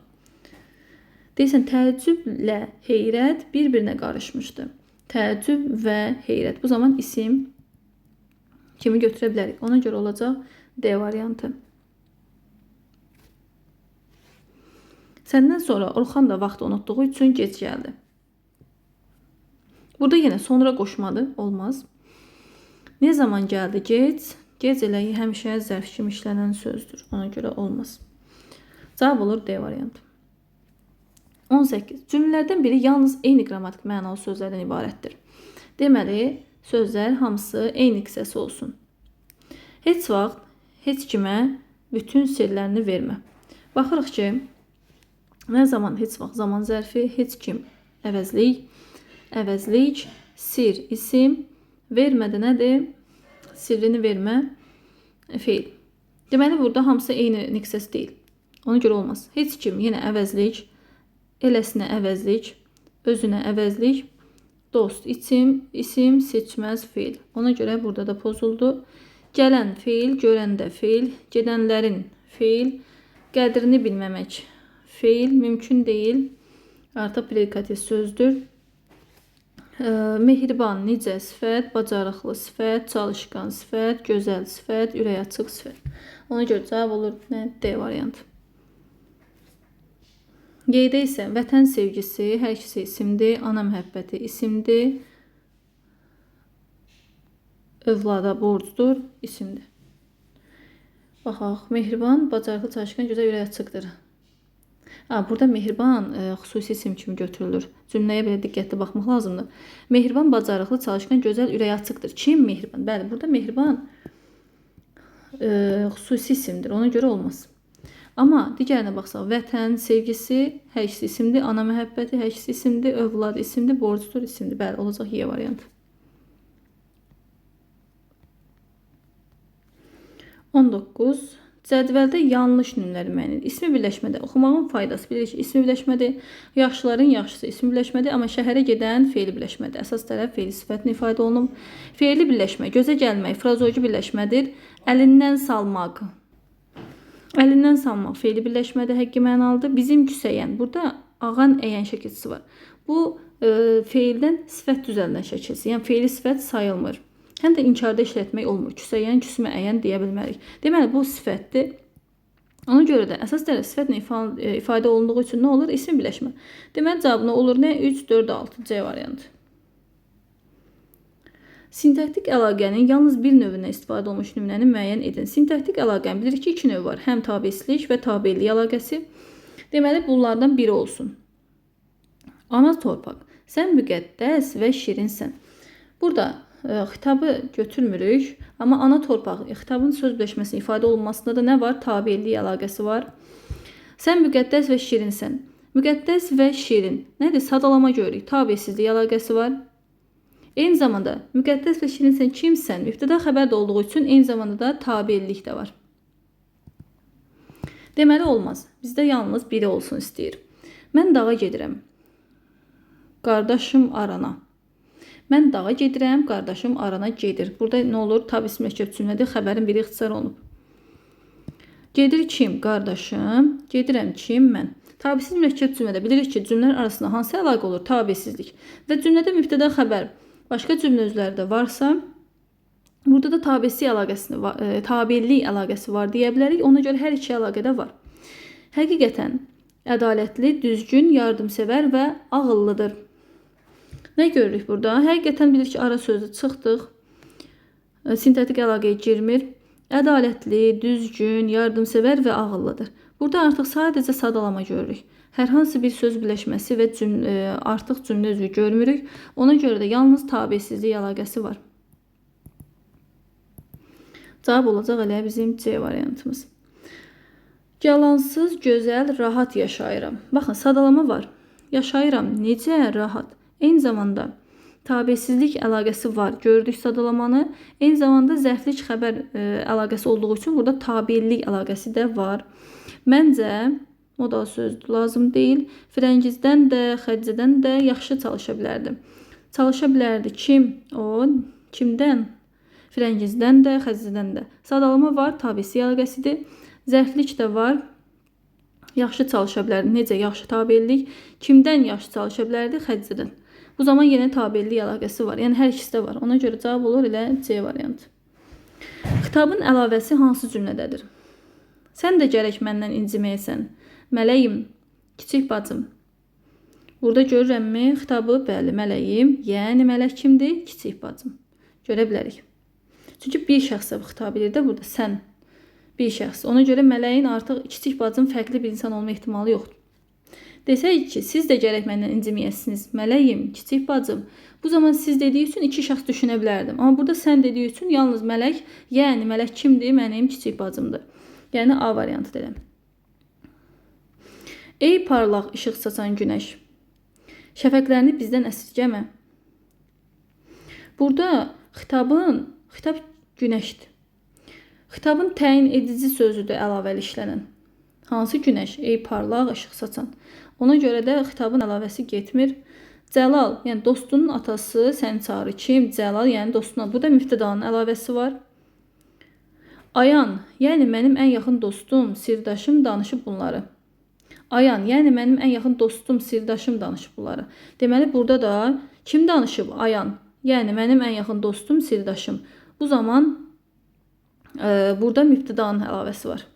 Speaker 1: Deyirsən, təəccüblə heyrət bir-birinə qarışmışdı. Təəccüb və heyrət. Bu zaman isim kimi götürə bilərik. Ona görə olacaq D variantı. Səndən sonra Orxan da vaxt unutduğu üçün gec gəldi. Burada yenə sonra qoşmadı. Olmaz. Ne zaman gəldi gec? Gec elə həmişə zərf kimi işlənən sözdür. Ona görə olmaz. Cavab olur D variantı. 18. Cümlələrdən biri yalnız eyni qrammatik mənalı sözlərdən ibarətdir. Deməli, sözlər hamısı eyni hissəsi olsun. Heç vaxt heç kimə bütün sirlərini vermə. Baxırıq ki, nə zaman heç vaxt zaman zərfi, heç kim əvəzlik, əvəzlik, sir, isim, vermədə nədir? Sirrini vermə, feil. Deməli, burada hamısı eyni niksəsi deyil. Ona görə olmaz. Heç kim yenə əvəzlik, eləsinə əvəzlik, özünə əvəzlik, dost, isim, seçməz, feil. Ona görə burada da pozuldu. Gələn feil, görəndə feil, gedənlərin feil, qədrini bilməmək feil, mümkün deyil. Artıq predikativ sözdür. Mehriban, necə sifət, bacarıqlı sifət, çalışqan sifət, gözəl sifət, ürək açıq sifət. Ona görə cavab olur nə? D variantı. G-də isə vətən sevgisi, hər ikisi isimdir, ana məhəbbəti isimdir, övlada borcdur, isimdir. Baxaq, mehriban, bacarıqlı, çalışqan, gözəl, ürək açıqdır. Burada mehriban xüsusi isim kimi götürülür. Cümləyə belə diqqətli baxmaq lazımdır. Mehriban, bacarıqlı, çalışqan, gözəl, ürək açıqdır. Kim mehriban? Bəli, burada mehriban xüsusi isimdir. Ona görə olmaz. Amma digərinə baxsaq, vətən sevgisi hər ikisi isimdir, ana məhəbbəti hər ikisi isimdir, övlad isimdir, borcdur isimdir. Bəli, olacaq Y variantı. 19. Cədvəldə yanlış nümrələri müəyyən edir. İsmi birləşmədə oxumağın faydası. Bilirik ki, ismi birləşmədir. Yaxşıların yaxşısı ismi birləşmədir. Amma şəhərə gedən feili birləşmədir. Əsas tərəf feili sifətinə ifadə olunub. Feili birləşmə, gözə gəlmək, frazoji birləşmədir. Əlindən salmaq. Əlindən salmaq feili birləşmədir, həqqi mənalıdır. Bizim küsəyən. Burada ağan əyən şəkilçisi var. Bu feildən sifət düzəldən şəkilçisi. Yəni feili sifət sayılmır. Həm də inkarda işlətmək olmur. Küsəyən, küsmə əyən deyə bilmərik. Deməli, bu sifətdir. Ona görə də əsas tərəf sifətlə ifadə olunduğu üçün nə olur? İsim birləşmə. Deməli, cavabına olur nə? 3, 4, 6. C variantı. Sintaktik əlaqənin yalnız bir növündən istifadə olmuş nümunəni müəyyən edin. Sintaktik əlaqənin bilirik ki, iki növ var. Həm tabesizlik və tabellik əlaqəsi. Deməli, bunlardan biri olsun. Ana torpaq, sən müqəddəs və şirinsən. Burada xitabı götürmürük, amma ana torpaq xitabın söz birləşməsinin ifadə olunmasında da nə var? Tabellik əlaqəsi var. Sən müqəddəs və şirinsən. Müqəddəs və şirin. Nədir? Sadalama görürük. Tabesizlik əlaqəsi var. Eyni zamanda müqəddəs və şirinsən kimsən? Mübtəda xəbər də olduğu üçün eyni zamanda da tabellik də var. Deməli olmaz. Bizdə yalnız biri olsun istəyir. Mən dağa gedirəm. Qardaşım arana. Mən dağa gedirəm, qardaşım arana gedir. Burada nə olur? Tab ism mürəkkəb cümlədir. Xəbərin biri ixtisar olunub. Gedir kim? Qardaşım. Gedirəm kim? Mən. Tabisiz mürəkkəb cümlədə bilirik ki, cümlələr arasında hansı əlaqə olur? Tabisizlik. Və cümlədə mübtəda xəbər başqa cümlə özləri də varsa, burada da tabellik əlaqəsi var deyə bilərik. Ona görə hər iki əlaqədə var. Həqiqətən ədalətli, düzgün, yardımsevər və ağıllıdır. Nə görürük burada? Həqiqətən bilirik ki, ara sözü çıxdıq. Sintaktik əlaqəyə girmir. Ədalətli, düzgün, yardımsevər və ağıllıdır. Burada artıq sadəcə sadalama görürük. Hər hansı bir söz birləşməsi və artıq cümlə üzvü görmürük. Ona görə də yalnız tabesizlik əlaqəsi var. Cavab olacaq elə bizim C variantımız. Yalansız, gözəl, rahat yaşayıram. Baxın, sadalama var. Yaşayıram, necə, rahat. Eyni zamanda tabesizlik əlaqəsi var. Gördük sadalamanı. Eyni zamanda zərflik xəbər əlaqəsi olduğu üçün burada tabellik əlaqəsi də var. Məncə, o da sözdür, lazım deyil. Firəngizdən də, xəccədən də yaxşı çalışa bilərdi. Çalışa bilərdi. Kim? O, kimdən? Firəngizdən də, xəccədən də. Sadalama var, tabesizlik əlaqəsidir. Zərflik də var. Yaxşı çalışa bilərdi. Necə? Yaxşı tabellik. Kimdən yaxşı çalışa bilərdi? Xəccədən. Bu zaman yenə tabellik əlaqəsi var. Yəni hər ikisi də var. Ona görə cavab olur elə C variantı. Kitabın əlavəsi hansı cümlədədir? Sən də gərək məndən inciməyəsən. Mələyim, kiçik bacım. Burada görürəmmi xitabı? Bəli, mələyim. Yəni mələk kimdir? Kiçik bacım. Görə bilərik. Çünki bir şəxsə xitab edir də burada sən. Bir şəxs. Ona görə mələyin artıq kiçik bacım fərqli bir insan olma ehtimalı yoxdur. Desək ki, siz də gərək məndən inciməyəsiniz. Mələyim, kiçik bacım. Bu zaman siz dediyi üçün iki şəxs düşünə bilərdim. Amma burada sən dediyi üçün yalnız mələk, yəni mələk kimdir? Mənim kiçik bacımdır. Yəni A variantı deyiləm. Ey parlaq işıq saçan günəş, şəfəqlərini bizdən əsirgəmə. Burada xitab günəşdir. Xitabın təyin edici sözüdür əlavəli işlənən. Hansı günəş? Ey parlaq işıq saçan. Ona görə də xitabın əlavəsi getmir. Cəlal, yəni dostunun atası səni çağırır. Kim? Cəlal, yəni dostuna. Burada mübtədanın əlavəsi var. Ayan, yəni mənim ən yaxın dostum, sirdaşım danışıb bunları. Ayan, yəni mənim ən yaxın dostum, sirdaşım danışıb bunları. Deməli, burada da kim danışıb? Ayan, yəni mənim ən yaxın dostum, sirdaşım. Bu zaman burada mübtədanın əlavəsi var.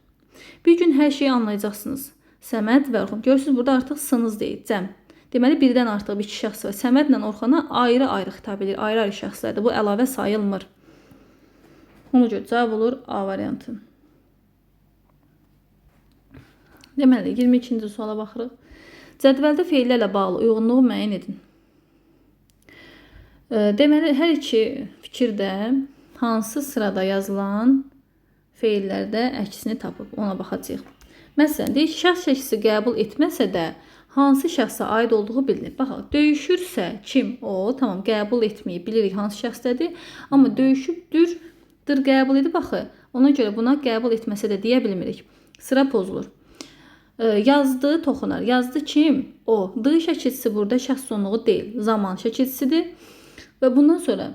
Speaker 1: Bir gün hər şeyi anlayacaqsınız. Səməd və Orxan. Görürsünüz, burada artıq sınız deyil, cəm. Deməli, birdən artıq bir iki şəxs var. Səmədlə Orxana ayrı-ayrı xitab edir, ayrı-ayrı şəxslərdir. Bu əlavə sayılmır. Ona görə cavab olur A variantı. Deməli, 22-ci suala baxırıq. Cədvəldə feillərlə bağlı uyğunluğu müəyyən edin. Deməli, hər iki fikirdə hansı sırada yazılan feillərdə əksini tapıb, ona baxacağıq. Məsələn, deyək, şəxs şəkisi qəbul etməsə də, hansı şəxsə aid olduğu bilinir. Baxaq, döyüşürsə kim? O, tamam, qəbul etməyib, bilirik hansı şəxsdədir. Amma döyüşübdür, qəbul edib axı. Ona görə buna qəbul etməsə də deyə bilmirik. Sıra pozulur. Yazdı, toxunar. Yazdı kim? O. D şəkilçisi burada şəxs sonluğu deyil, zaman şəkilçisidir. Və bundan sonra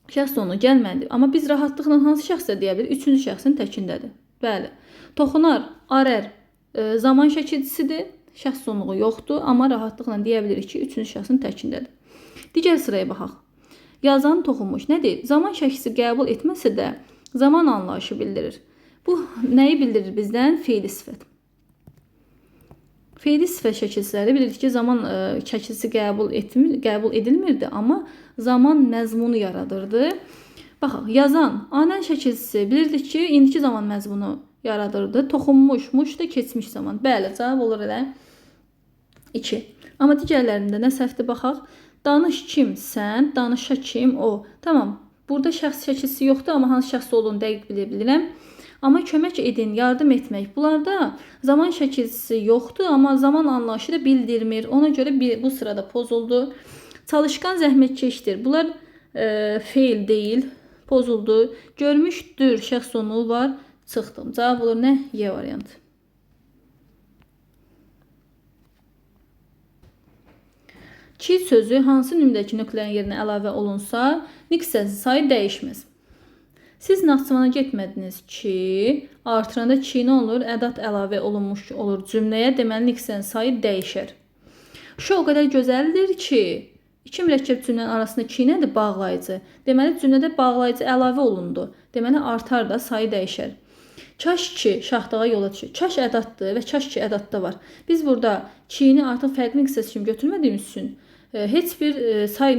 Speaker 1: şəxs sonluğu gəlməlidir. Amma biz rahatlıqla hansı şəxsə deyə bilir? Üçüncü şəxsin təkindədir. Bəli. Toxunar, arər, zaman şəkilçisidir. Şəxs sonluğu yoxdur, amma rahatlıqla deyə bilirik ki, üçüncü şəxsin təkindədir. Digər sıraya baxaq. Yazan toxunmuş. Nə deyir? Zaman şəkilçisi qəbul etməsə də zaman anlayışı bildirir. Bu nəyi bildirir bizdən? Feili sifət. Feili sifət şəkilçiləri bilirik ki, zaman şəkilçisi qəbul edilmirdi, amma zaman məzmunu yaradırdı. Baxaq, yazan, anən şəkilçisi bilirdik ki, indiki zaman məzmunu yaradırdı. Toxunmuş, muş da keçmiş zaman. Bəli, cavab olur elə 2. Amma digərlərində nə səhvdir baxaq. Danış kim? Sən. Danışa kim? O. Tamam. Burada şəxs şəkilçisi yoxdur, amma hansı şəxs olduğunu dəqiq bilə bilirəm. Amma kömək edin, yardım etmək. Bunlarda zaman şəkilçisi yoxdur, amma zaman anlayışı da bildirmir. Ona görə bu sırada pozuldu. Çalışqan, zəhmətkeşdir. Bunlar feil deyil, pozuldu. Görmüşdür, şəxs sonluğu var. Çıxdım. Cavab olur nə? Y variantı. Ki sözü hansı nümrədəki nöqtələrin yerinə əlavə olunsa, niksəsi sayı dəyişməz. Siz Naxçıvana getmədiniz ki, artıranda ki nə olur? Ədat əlavə olunmuş olur cümləyə. Deməli, niksənin sayı dəyişər. Şu o qədər gözəldir ki, iki mürəkkəb cümlənin arasında ki nədir? Bağlayıcı. Deməli, cümlədə bağlayıcı əlavə olundu. Deməli, artar da sayı dəyişər. Kaş ki şaxtağa yola düşür. Kaş ədatdır və kaş ki ədadda var. Biz burada ki-ni artıq fərqli niksəsi kimi götürmədiyimiz üçün heç bir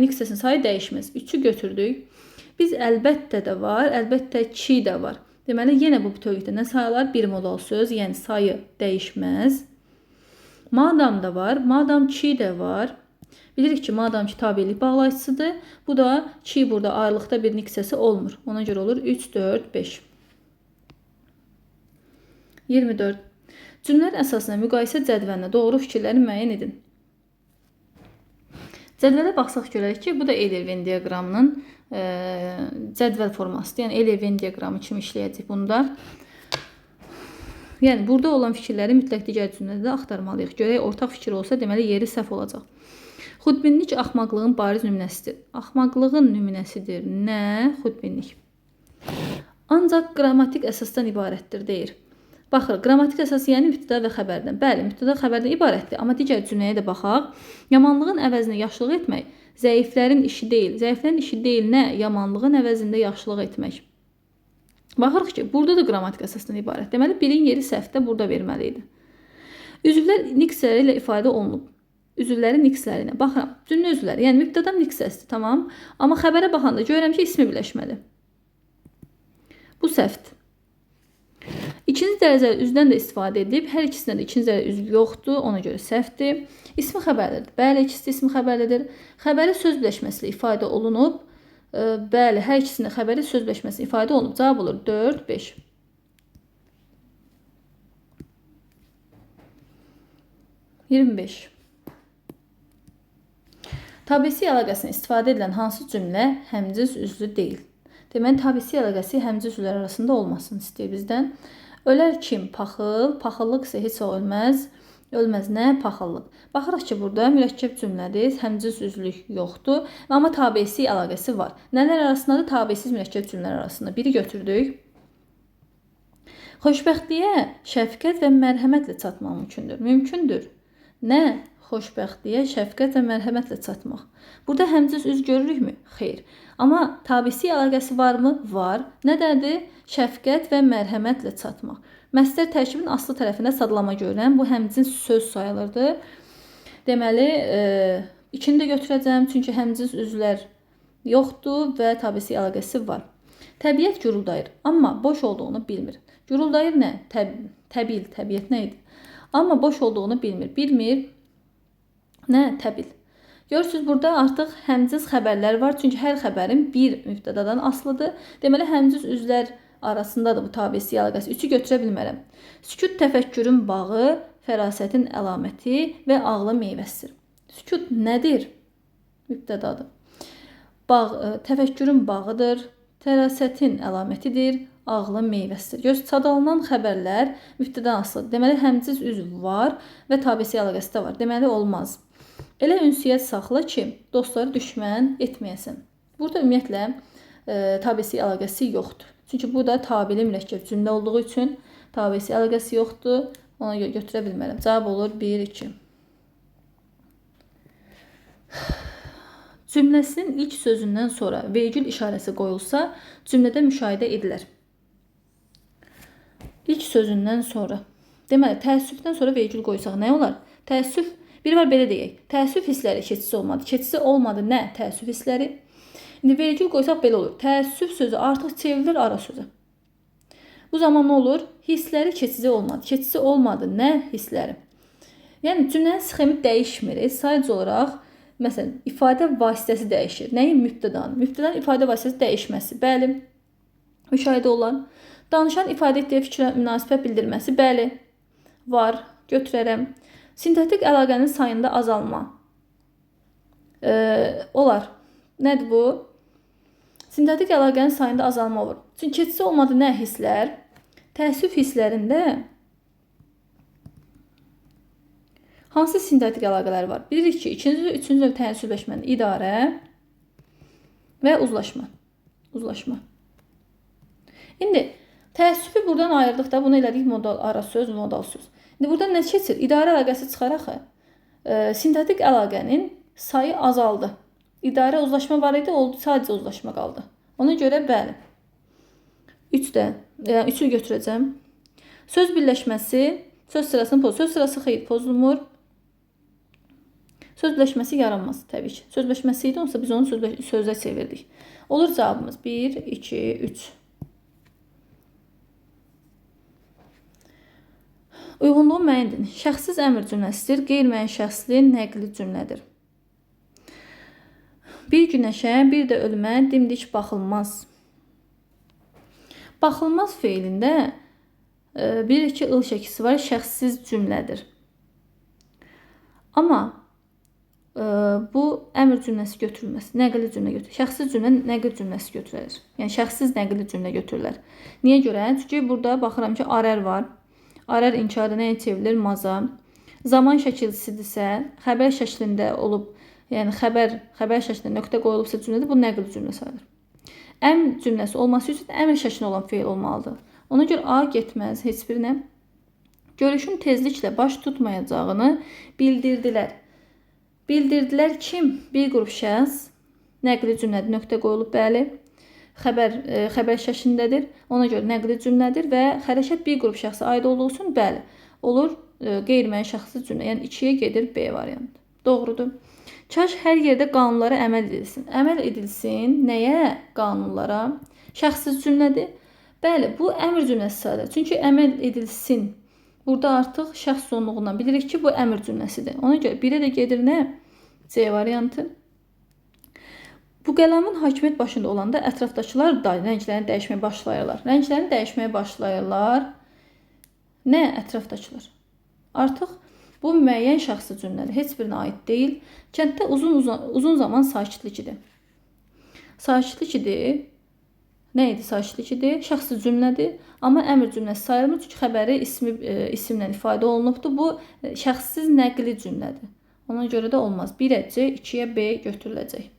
Speaker 1: niksəsinin sayı dəyişməz. 3-ü götürdük. Biz əlbəttə də var, əlbəttə ki də var. Deməli, yenə bu bütövlükdə nə sayılar? Bir modal söz, yəni sayı dəyişməz. Madam da var, madam ki də var. Bilirik ki, madam ki tabelik bağlayıcısıdır. Bu da ki burada ayrılıqda bir niksəsi olmur. Ona görə olur 3, 4, 5. 24. Cümlələr əsasında müqayisə cədvəlinə doğru fikirləri müəyyən edin. Cədvələ baxsaq görərik ki, bu da Euler-Venn diaqramının cədvəl formasıdır. Yəni Euler-Venn diaqramı kimi işləyəcək bunda. Yəni burada olan fikirləri mütləq digər cümlədə axtarmalıyıq. Görək ortaq fikir olsa, deməli yeri səhv olacaq. Xudbinlik axmaqlığın bariz nümunəsidir. Axmaqlığın nümunəsidir. Nə? Xudbinlik. Ancaq qrammatik əsasdan ibarətdir deyir. Baxır, qrammatik əsası yəni mübtəda və xəbərdən. Bəli, mübtəda xəbərdən ibarətdir. Amma digər cümləyə də baxaq. Yamanlığın əvəzinə yaxşılıq etmək zəiflərin işi deyil. Zəiflərin işi deyil nə? Yamanlığın əvəzində yaxşılıq etmək. Baxırıq ki, burada da qrammatik əsasdan ibarət. Deməli, birin yeri səhvdə burada verməli idi. Üzvlər niksləri ilə ifadə olunub. Üzvlərin niksləri ilə. Baxıram, cümlə üzvləri, yəni mübtədam niksəsidir, tamam. Amma xəbərə baxanda görürəm ki, ismi birləşmədi. Bu səhvdir. İkinci dərəcəli üzvdən də istifadə edib, hər ikisində də ikinci dərəcəli üzv yoxdur, ona görə səhvdir. İsmi xəbərlidir. Bəli, ikisi də ismi xəbərlidir. Xəbəri söz birləşməsi ilə ifadə olunub. Bəli, hər ikisində xəbəri söz birləşməsi ilə ifadə olunub. Cavab olur 4, 5. 25. Tabesi əlaqəsində istifadə edilən hansı cümlə həmcins üzlü deyil? Deməli, tabesi əlaqəsi həmcins üzvlər arasında olmasını istəyir bizdən. Ölər kim? Paxıl. Paxıllıq isə heç o ölməz. Ölməz nə? Paxıllıq. Baxırıq ki, burada mürəkkəb cümlədir. Həmcins üzvlük yoxdur. Amma tabesi əlaqəsi var. Nələr arasındadır? Tabesiz mürəkkəb cümlələr arasında. Biri götürdük. Xoşbəxtliyə şəfqət və mərhəmətlə çatmaq mümkündür. Mümkündür. Nə? Xoşbəxtliyə şəfqət və mərhəmətlə çatmaq. Burada həmcins üzv görürükmü? Xeyr. Amma tabesi əlaqəsi varmı? Var. Nədədir? Şəfqət və mərhəmətlə çatmaq. Məsdər tərkibinin aslı tərəfində sadalama görülən bu həmcins söz sayılırdı. Deməli, ikini də götürəcəm, çünki həmcins üzvlər yoxdur və tabesi əlaqəsi var. Təbiət guruldayır, amma boş olduğunu bilmir. Guruldayır nə? Təbil, təbiət nə idi? Amma boş olduğunu bilmir. Bilmir nə? Təbil. Görürsünüz, burada artıq həmcins xəbərlər var. Çünki hər xəbərin bir mübtədadan asılıdır. Deməli, həmcins üzvlər arasındadır bu tabesi əlaqəsi. 3-ü götürə bilmərəm. Sükut təfəkkürün bağı, fərasətin əlaməti və ağlı meyvəsidir. Sükut nədir? Mübtədadır. Təfəkkürün bağıdır, fərasətin əlamətidir, ağlı meyvəsidir. Görürsünüz, sadalınan xəbərlər mübtədadan asılıdır. Deməli, həmcins üzv var və tabesi əlaqəsi də var. Deməli, olmaz. Elə ünsiyyət saxla ki, dostları düşmən etməyəsən. Burada ümumiyyətlə tabesi əlaqəsi yoxdur. Çünki bu da tabeli mürəkkəb cümlə olduğu üçün tabesi əlaqəsi yoxdur. Ona görə götürə bilmərəm. Cavab olur 1, 2. Cümləsinin ilk sözündən sonra vergül işarəsi qoyulsa, cümlədə müşahidə edilir. İlk sözündən sonra. Deməli, təəssüfdən sonra vergül qoysaq nə olar? Təəssüf, biri var belə deyək. Təəssüf hissləri keçisi olmadı. Keçisi olmadı nə? Təəssüf hissləri. İndi vergül qoysaq belə olur. Təəssüf sözü artıq çevrilir ara sözə. Bu zaman nə olur? Hissləri keçici olmadı. Keçisi olmadı nə? Hissləri. Yəni cümlənin sxemi dəyişmir. Sadəcə olaraq, məsələn, ifadə vasitəsi dəyişir. Nəyin? Mübtədanın. Mübtədanın ifadə vasitəsi dəyişməsi. Bəli. Müşahidə olan. Danışan ifadə etdiyi fikrə münasibət bildirməsi. Bəli. Var. Götürərəm. Sintetik əlaqənin sayında azalma. Olar. Nədir bu? Sintetik əlaqənin sayında azalma olur. Çünki keçisi olmadı nə? Hisslər. Təəssüf hisslərində hansı sintetik əlaqələr var? Bilirik ki, ikinci və üçüncü növ təəssüfləşmənin idarə və uzlaşma. Uzlaşma. İndi təəssüfü buradan ayırdıqda bunu elədik modal ara söz, modal söz. İndi burada nə keçir? İdarə əlaqəsi çıxar axı. Sintetik əlaqənin sayı azaldı. İdarə uzlaşma var idi, oldu sadəcə uzlaşma qaldı. Ona görə bəli. 3-ü götürəcəm. Söz birləşməsi, söz sırasını pozulur. Söz sırası xeyr pozulmur. Söz birləşməsi yaranmaz təbii ki. Söz birləşməsi idi, onsa biz onu sözlə çevirdik. Olur cavabımız 1, 2, 3. Uyğunluğu müəyyən edin. Şəxssiz əmr cümləsidir, qeyri-müəyyən şəxsli nəqli cümlədir. Bir günəşə, bir də ölümə dimdik baxılmaz. Baxılmaz feilində bir iki ıl şəkisi var, şəxssiz cümlədir. Amma bu əmr cümləsi götürülməz, nəqli cümlə götürülür. Şəxssiz cümlə nəqli cümləsi götürülür. Yəni şəxssiz nəqli cümlə götürülür. Niyə görə? Çünki burada baxıram ki, arər var. Arər inkarda nəyə çevrilir? Maza. Zaman şəkilsidirsə, xəbər şəklində olub, yəni xəbər şəklində nöqtə qoyulubsa cümlədə bu nəqli cümlə sayılır. Əmr cümləsi olması üçün əmr şəklində olan feil olmalıdır. Ona görə A getməz heç birinə. Görüşün tezliklə baş tutmayacağını bildirdilər. Bildirdilər kim? Bir qrup şəxs. Nəqli cümlədə nöqtə qoyulub, bəli. Xəbər şəklindədir. Ona görə nəqli cümlədir və hərəkət bir qrup şəxsə aid olduğu üçün bəli, olur qeyri-müəyyən şəxssiz cümlə. Yəni 2-yə gedir B variantı. Doğrudur. Kaş hər yerdə qanunlara əməl edilsin. Əməl edilsin nəyə? Qanunlara. Şəxssiz cümlədir. Bəli, bu əmr cümləsi sayılır. Çünki əməl edilsin. Burada artıq şəxs sonluğundan bilirik ki, bu əmr cümləsidir. Ona görə 1-ə də gedir nə? C variantı. Bu qələmin hakimiyyət başında olanda ətrafdakılar da rənglərini dəyişməyə başlayırlar. Rənglərini dəyişməyə başlayırlar. Nə ətrafdakılar? Artıq bu müəyyən şəxsi cümlədir. Heç birinə aid deyil. Kənddə uzun zaman sakitlik idi. Sakitlik idi. Nə idi sakitlik idi? Şəxsi cümlədir. Amma əmr cümləsi sayılmır. Çünki xəbəri isimlə ifadə olunubdur. Bu şəxssiz nəqli cümlədir. Ona görə də olmaz. 1-ə C, 2-yə B götürüləcək.